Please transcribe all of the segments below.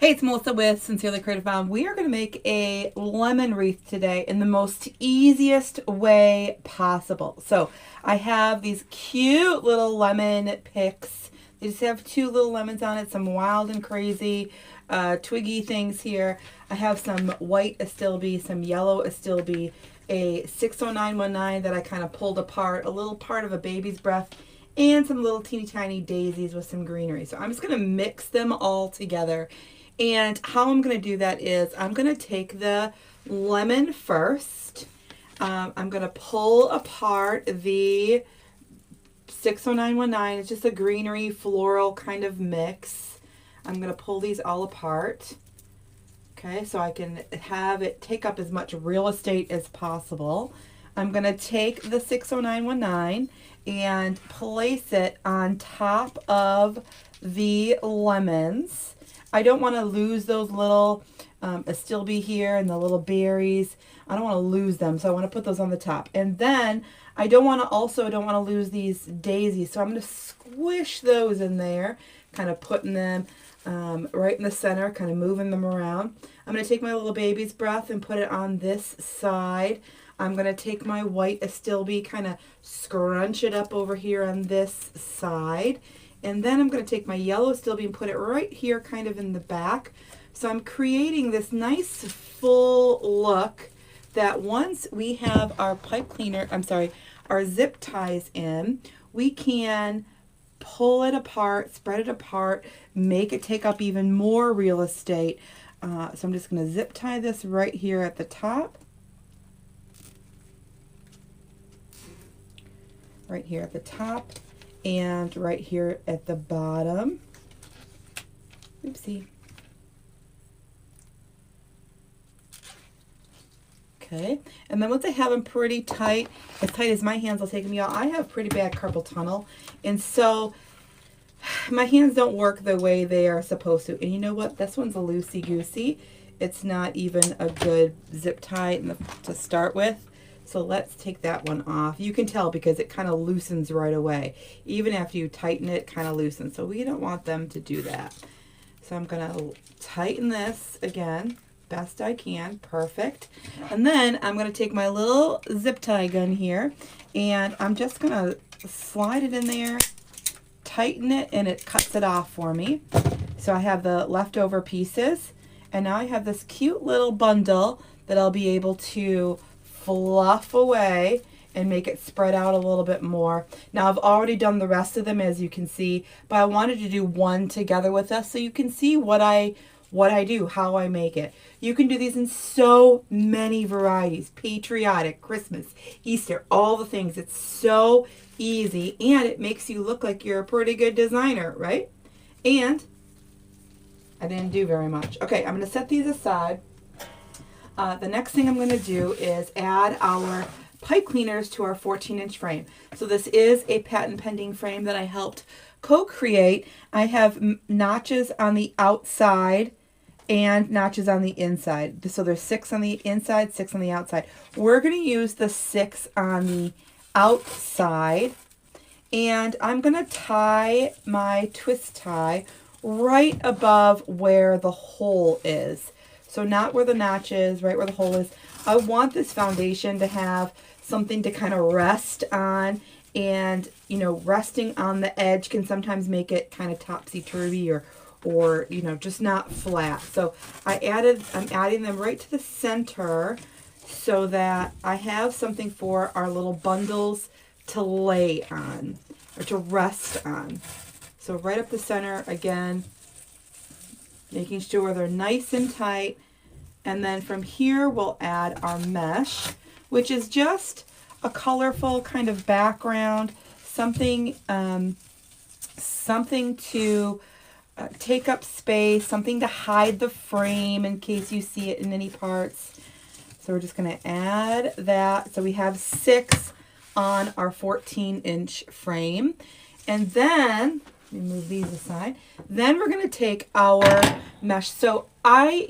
Hey, it's Melissa with Sincerely Creative Mom. We are going to make a lemon wreath today in the most easiest way possible. So I have these cute little lemon picks. They just have two little lemons on it, some wild and crazy twiggy things here. I have some white astilbe, some yellow astilbe, a 60919 that I kind of pulled apart, a little part of a baby's breath, and some little teeny tiny daisies with some greenery. So I'm just going to mix them all together. And how I'm going to do that is I'm going to take the lemon first. I'm going to pull apart the 60919. It's just a greenery floral kind of mix. I'm going to pull these all apart. Okay, so I can have it take up as much real estate as possible. I'm going to take the 60919 and place it on top of the lemons. I don't want to lose those little astilbe here and the little berries. I don't want to lose them, so I want to put those on the top. And then I don't want to lose these daisies, so I'm going to squish those in there, kind of putting them right in the center, kind of moving them around. I'm going to take my little baby's breath and put it on this side. I'm going to take my white astilbe, kind of scrunch it up over here on this side. And then I'm going to take my yellow astilbe and put it right here kind of in the back. So I'm creating this nice full look that once we have our our zip ties in, we can pull it apart, spread it apart, make it take up even more real estate. So I'm just going to zip tie this right here at the top. Right here at the top. And right here at the bottom. Oopsie. Okay, and then once I have them pretty tight as my hands will take them, y'all, I have pretty bad carpal tunnel, and so my hands don't work the way they are supposed to. And you know what? This one's a loosey-goosey. It's not even a good zip tie to start with. So let's take that one off. You can tell because it kind of loosens right away. Even after you tighten it, kind of loosens. So we don't want them to do that. So I'm going to tighten this again, best I can. Perfect. And then I'm going to take my little zip tie gun here, and I'm just going to slide it in there, tighten it, and it cuts it off for me. So I have the leftover pieces, and now I have this cute little bundle that I'll be able to fluff away and make it spread out a little bit more. Now I've already done the rest of them, as you can see, but I wanted to do one together with us so you can see what I do, how I make it. You can do these in so many varieties: patriotic, Christmas, Easter, all the things. It's so easy, and it makes you look like you're a pretty good designer, right? And I didn't do very much. Okay, I'm going to set these aside. The next thing I'm going to do is add our pipe cleaners to our 14-inch frame. So this is a patent pending frame that I helped co-create. I have notches on the outside and notches on the inside. So there's 6 on the inside, 6 on the outside. We're going to use the 6 on the outside, and I'm going to tie my twist tie right above where the hole is. So not where the notch is, right where the hole is. I want this foundation to have something to kind of rest on, and you know, resting on the edge can sometimes make it kind of topsy-turvy or you know, just not flat. So I'm adding them right to the center so that I have something for our little bundles to lay on or to rest on. So right up the center again, making sure they're nice and tight. And then from here we'll add our mesh, which is just a colorful kind of background, something to take up space, something to hide the frame in case you see it in any parts. So we're just going to add that. So we have 6 on our 14-inch frame. And then let me move these aside. Then we're going to take our mesh. So I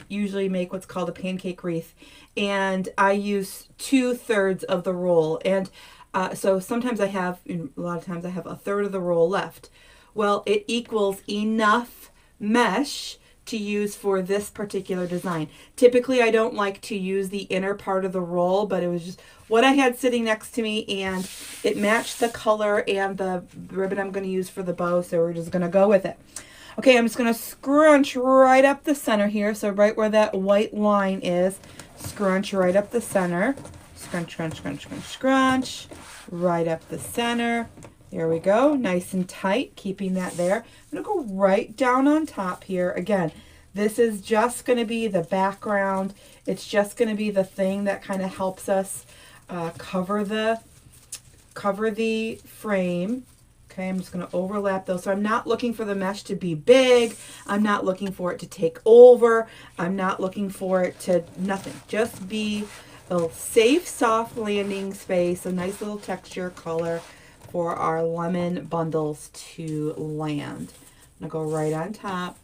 usually make what's called a pancake wreath, and I use 2/3 of the roll. And so sometimes a lot of times I have 1/3 of the roll left. Well, it equals enough mesh to use for this particular design. Typically, I don't like to use the inner part of the roll, but it was just what I had sitting next to me, and it matched the color and the ribbon I'm going to use for the bow, so we're just going to go with it. Okay, I'm just going to scrunch right up the center here, so right where that white line is, scrunch right up the center. Scrunch, scrunch, scrunch, scrunch, scrunch, right up the center. There we go, nice and tight, keeping that there. I'm going to go right down on top here. Again, this is just going to be the background. It's just going to be the thing that kind of helps us cover the frame. Okay, I'm just going to overlap those. So I'm not looking for the mesh to be big. I'm not looking for it to take over. I'm not looking for it to nothing. Just be a safe, soft landing space, a nice little texture color for our lemon bundles to land. I'm going to go right on top.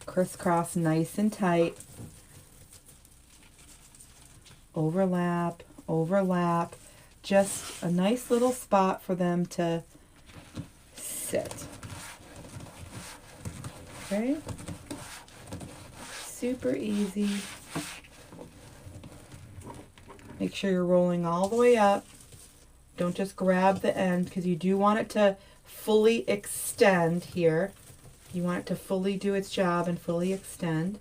Crisscross nice and tight. Overlap, overlap. Just a nice little spot for them to sit. Okay. Super easy. Make sure you're rolling all the way up. Don't just grab the end, because you do want it to fully extend here. You want it to fully do its job and fully extend.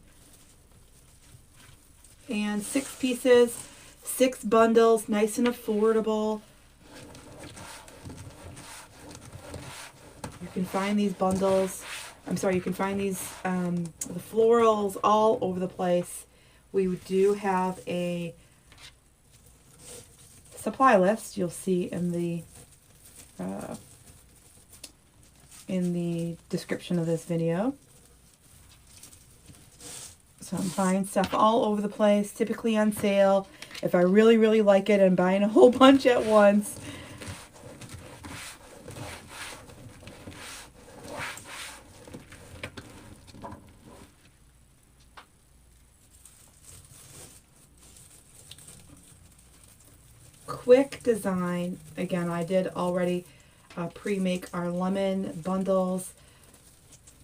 And 6 pieces, 6 bundles, nice and affordable. You can find these bundles, you can find these, the florals all over the place. We do have a supply list you'll see in the description of this video. So I'm buying stuff all over the place, typically on sale. If I really, really like it, I'm buying a whole bunch at once. Quick design. Again, I did already pre-make our lemon bundles.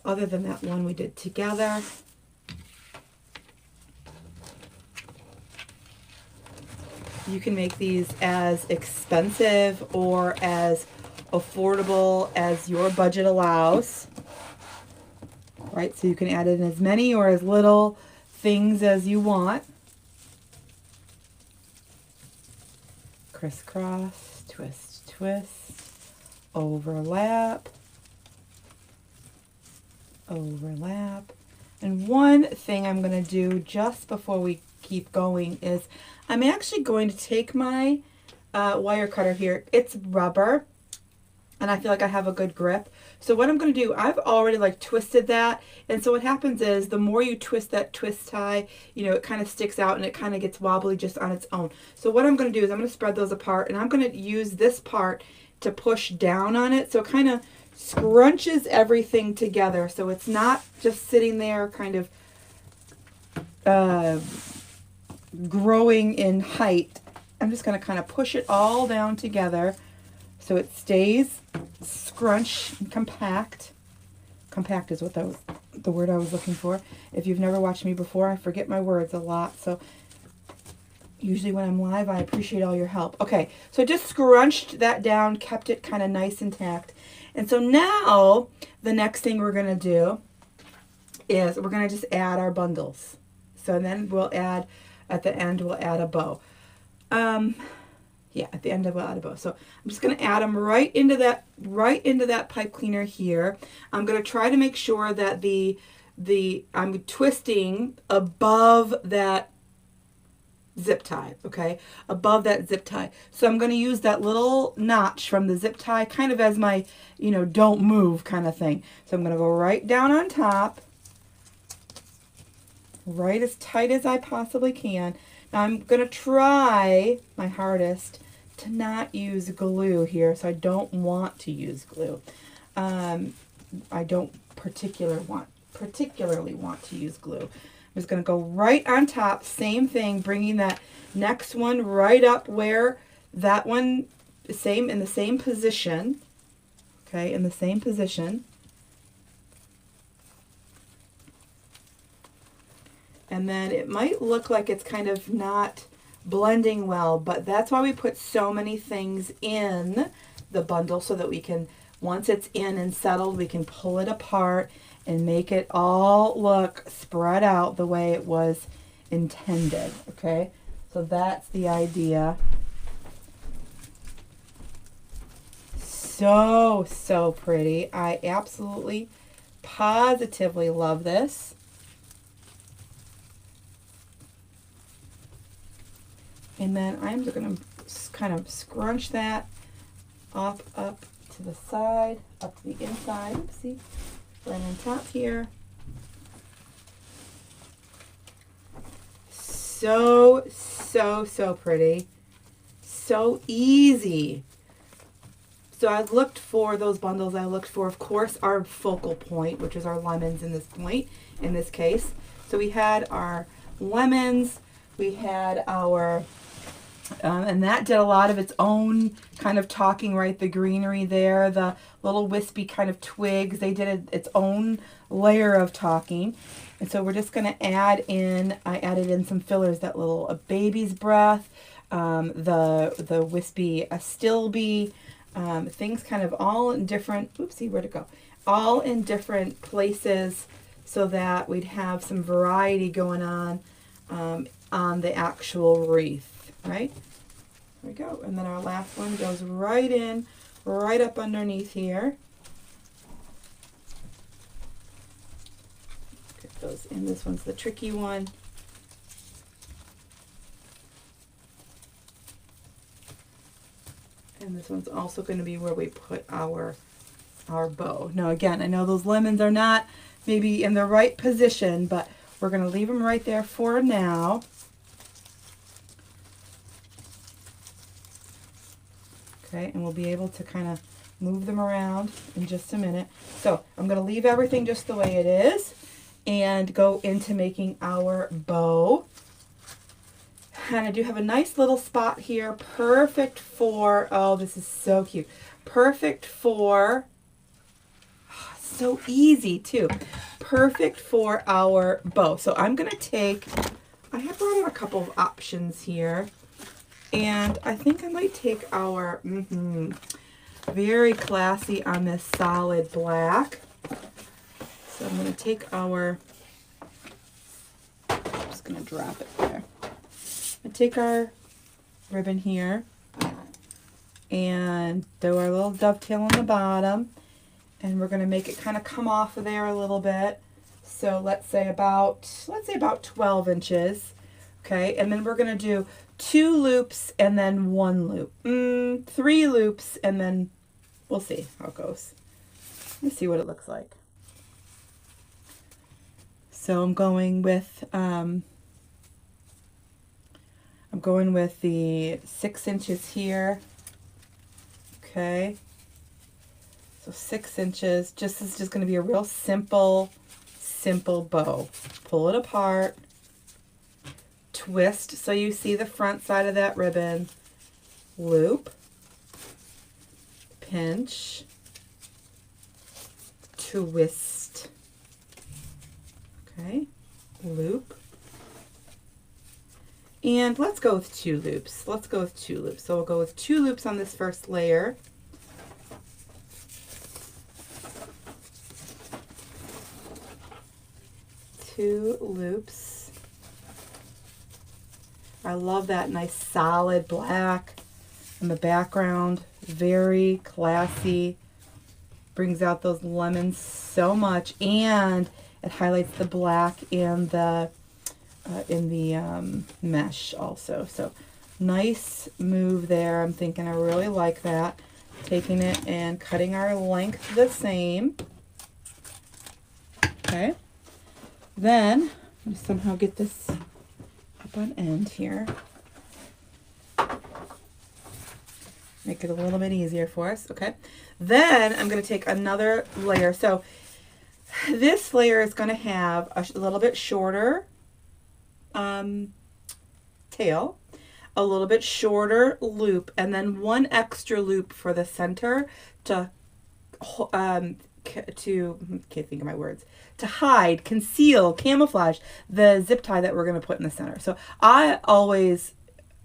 Other than that one we did together. You can make these as expensive or as affordable as your budget allows. Right, so you can add in as many or as little things as you want. Crisscross, twist, twist, overlap, overlap. And one thing I'm going to do just before we keep going is I'm actually going to take my wire cutter here. It's rubber, and I feel like I have a good grip. So what I'm going to do, I've already like twisted that, and so what happens is the more you twist that twist tie, you know, it kind of sticks out and it kind of gets wobbly just on its own. So what I'm going to do is I'm going to spread those apart, and I'm going to use this part to push down on it, so it kind of scrunches everything together, so it's not just sitting there kind of growing in height. I'm just going to kind of push it all down together so it stays scrunch and compact. Compact is what the word I was looking for. If you've never watched me before, I forget my words a lot, so usually when I'm live, I appreciate all your help. Okay, so I just scrunched that down, kept it kind of nice and tacked. And so now the next thing we're going to do is we're going to just add our bundles. So then we'll add, at the end, we'll add a bow. Yeah, at the end we'll add a bow. So I'm just going to add them right into that pipe cleaner here. I'm going to try to make sure that I'm twisting above that zip tie, okay, above that zip tie. So I'm going to use that little notch from the zip tie kind of as my, you know, don't move kind of thing. So I'm going to go right down on top, right as tight as I possibly can. Now I'm going to try my hardest to not use glue here, so I don't want to use glue. I don't particularly want to use glue. I'm just going to go right on top, same thing, bringing that next one right up where that one, in the same position, okay, in the same position. And then it might look like it's kind of not blending well, but that's why we put so many things in the bundle, so that we can, once it's in and settled, we can pull it apart and make it all look spread out the way it was intended. Okay, so that's the idea. So pretty. I absolutely positively love this. And then I'm just going to kind of scrunch that up to the side, up to the inside. Oopsie. Right on top here. So pretty. So easy. So I looked for those bundles. I looked for, of course, our focal point, which is our lemons in this case. So we had our lemons. We had our, and that did a lot of its own kind of talking, right? The greenery there, the little wispy kind of twigs, they did its own layer of talking. And so we're just going to add in, I added in some fillers, that little baby's breath, the wispy astilbe, things kind of all in different, oopsie, where'd it go? All in different places, so that we'd have some variety going on the actual wreath, right? There we go. And then our last one goes right in, right up underneath here. Get those in. This one's the tricky one. And this one's also going to be where we put our bow. Now again, I know those lemons are not maybe in the right position, but we're going to leave them right there for now. Okay, and we'll be able to kind of move them around in just a minute. So I'm going to leave everything just the way it is and go into making our bow. And I do have a nice little spot here, perfect for, oh, this is so cute. Perfect for, oh, so easy too. Perfect for our bow. So I'm going to take, I have brought out a couple of options here. And I think I might take our, very classy on this solid black. So I'm going to take our, I'm just going to drop it there. I take our ribbon here and do our little dovetail on the bottom, and we're going to make it kind of come off of there a little bit. So let's say about 12 inches. Okay, and then we're going to do 2 loops and then 1 loop. 3 loops, and then we'll see how it goes. Let's see what it looks like. So I'm going with the 6 inches here. Okay, so 6 inches. This is just going to be a real simple bow. Pull it apart, twist so you see the front side of that ribbon, loop, pinch, twist, okay, loop. And let's go with 2 loops. So we'll go with 2 loops on this first layer. Two loops. I love that nice solid black in the background. Very classy. Brings out those lemons so much, and it highlights the black in the mesh also. So nice move there. I'm thinking I really like that. Taking it and cutting our length the same. Okay. Then let me somehow get this up on end here. Make it a little bit easier for us. Okay. Then I'm going to take another layer. So this layer is going to have a little bit shorter tail, a little bit shorter loop, and then 1 extra loop for the center to can't think of my words, to hide, conceal, camouflage the zip tie that we're going to put in the center. So I always,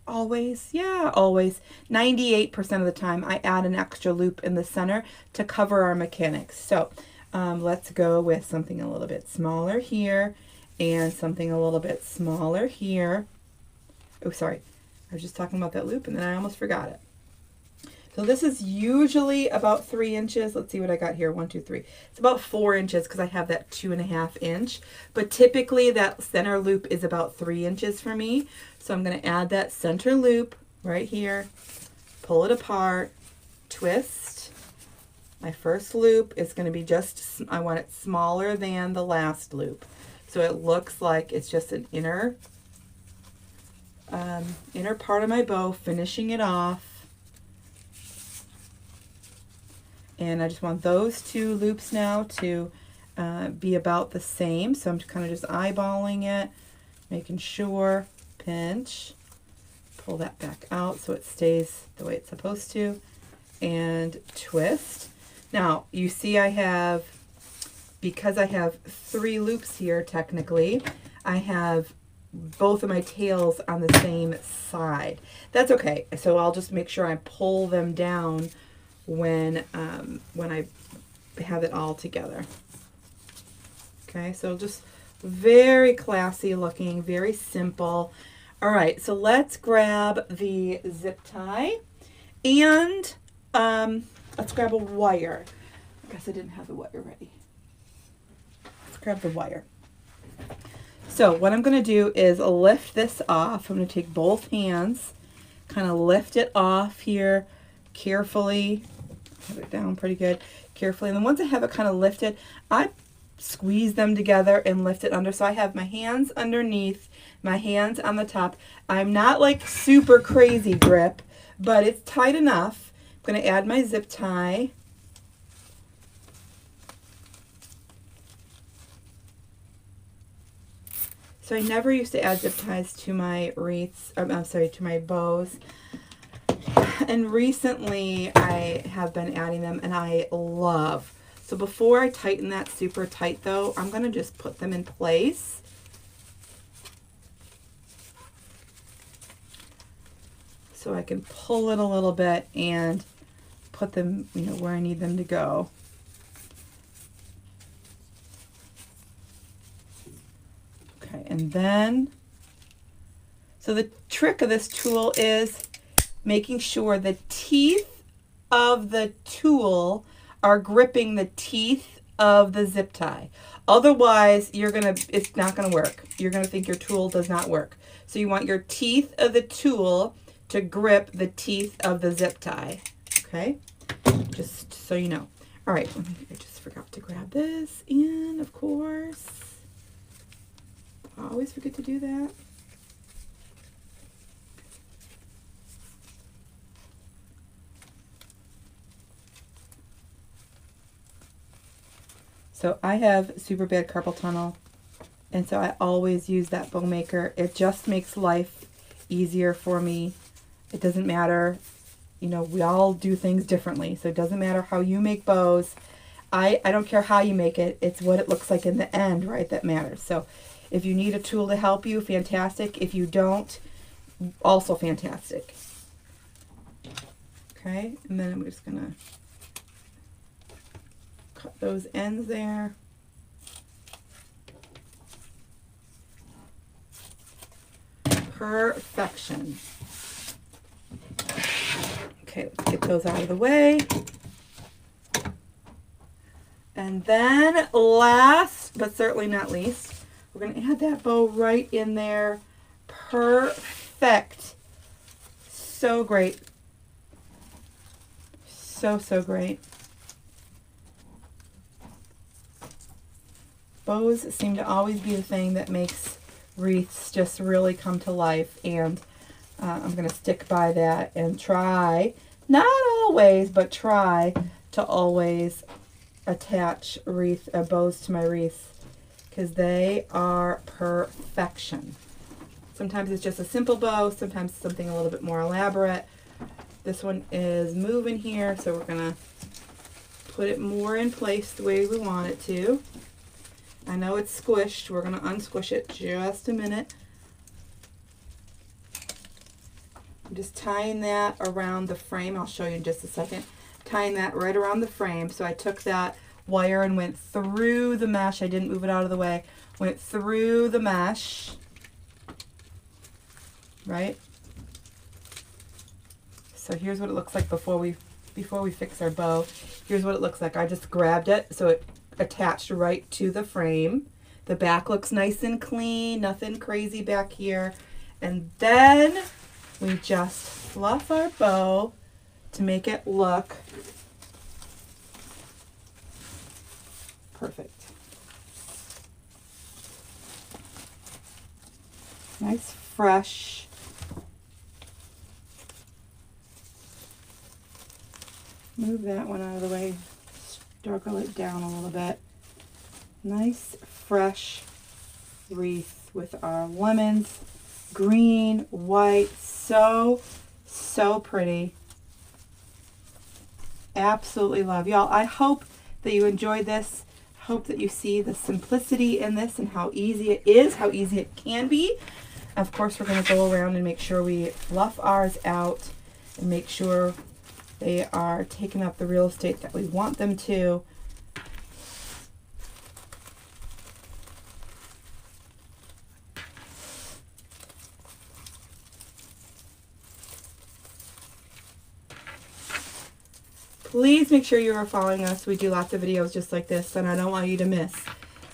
98% of the time, I add an extra loop in the center to cover our mechanics. So let's go with something a little bit smaller here and something a little bit smaller here. Oh, sorry. I was just talking about that loop and then I almost forgot it. So this is usually about 3 inches. Let's see what I got here. 1, 2, 3. It's about 4 inches because I have that 2.5 inch. But typically that center loop is about 3 inches for me. So I'm going to add that center loop right here. Pull it apart. Twist. My first loop is going to be just, I want it smaller than the last loop. So it looks like it's just an inner part of my bow, finishing it off. And I just want those 2 loops now to be about the same. So I'm kind of just eyeballing it, making sure, pinch, pull that back out so it stays the way it's supposed to, and twist. Now, you see because I have 3 loops here, technically, I have both of my tails on the same side. That's okay. So I'll just make sure I pull them down when I have it all together. Okay, so just very classy looking, very simple. All right, so let's grab the zip tie and let's grab a wire. I guess I didn't have the wire ready. Let's grab the wire. So what I'm going to do is lift this off. I'm going to take both hands, kind of lift it off here carefully. Have it down pretty good, carefully. And then once I have it kind of lifted, I squeeze them together and lift it under. So I have my hands underneath, my hands on the top. I'm not like super crazy grip, but it's tight enough. I'm going to add my zip tie. So I never used to add zip ties to my wreaths, I'm sorry, to my bows. And recently I have been adding them and I love. So before I tighten that super tight though, I'm going to just put them in place. So I can pull it a little bit and put them, where I need them to go. Okay, and then, so the trick of this tool is making sure the teeth of the tool are gripping the teeth of the zip tie. Otherwise, it's not gonna work. You're gonna think your tool does not work. So you want your teeth of the tool to grip the teeth of the zip tie. Okay, just so you know. All right, I just forgot to grab this, and of course, I always forget to do that. So I have super bad carpal tunnel, and so I always use that bow maker. It just makes life easier for me. It doesn't matter, we all do things differently, so it doesn't matter how you make bows. I don't care how you make it. It's what it looks like in the end, right, that matters. So if you need a tool to help you, fantastic. If you don't, also fantastic. Okay, and then I'm just gonna cut those ends there. Perfection. Okay, let's get those out of the way. And then last, but certainly not least, we're going to add that bow right in there. Perfect. So great. So, so great. Bows seem to always be the thing that makes wreaths just really come to life, and I'm going to stick by that and try, not always, but try to always attach bows to my wreaths, because they are perfection. Sometimes it's just a simple bow, sometimes something a little bit more elaborate. This one is moving here, so we're going to put it more in place the way we want it to. I know it's squished. We're going to unsquish it just a minute. I'm just tying that around the frame. I'll show you in just a second. Tying that right around the frame. So I took that wire and went through the mesh. I didn't move it out of the way. Went through the mesh. Right? So here's what it looks like before we fix our bow. Here's what it looks like. I just grabbed it so it attached right to the frame. The back looks nice and clean, nothing crazy back here. And then we just fluff our bow to make it look perfect. Nice, fresh. Move that one out of the way. Struggle it down a little bit. Nice, fresh wreath with our lemons. Green, white, so pretty. Absolutely love. Y'all, I hope that you enjoyed this. Hope that you see the simplicity in this and how easy it is, how easy it can be. Of course, we're going to go around and make sure we fluff ours out and make sure they are taking up the real estate that we want them to. Please make sure you are following us. We do lots of videos just like this, and I don't want you to miss.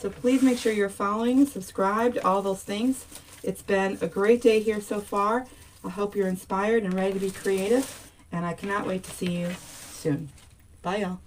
So please make sure you're following, subscribed, all those things. It's been a great day here so far. I hope you're inspired and ready to be creative, and I cannot wait to see you soon. Bye, y'all.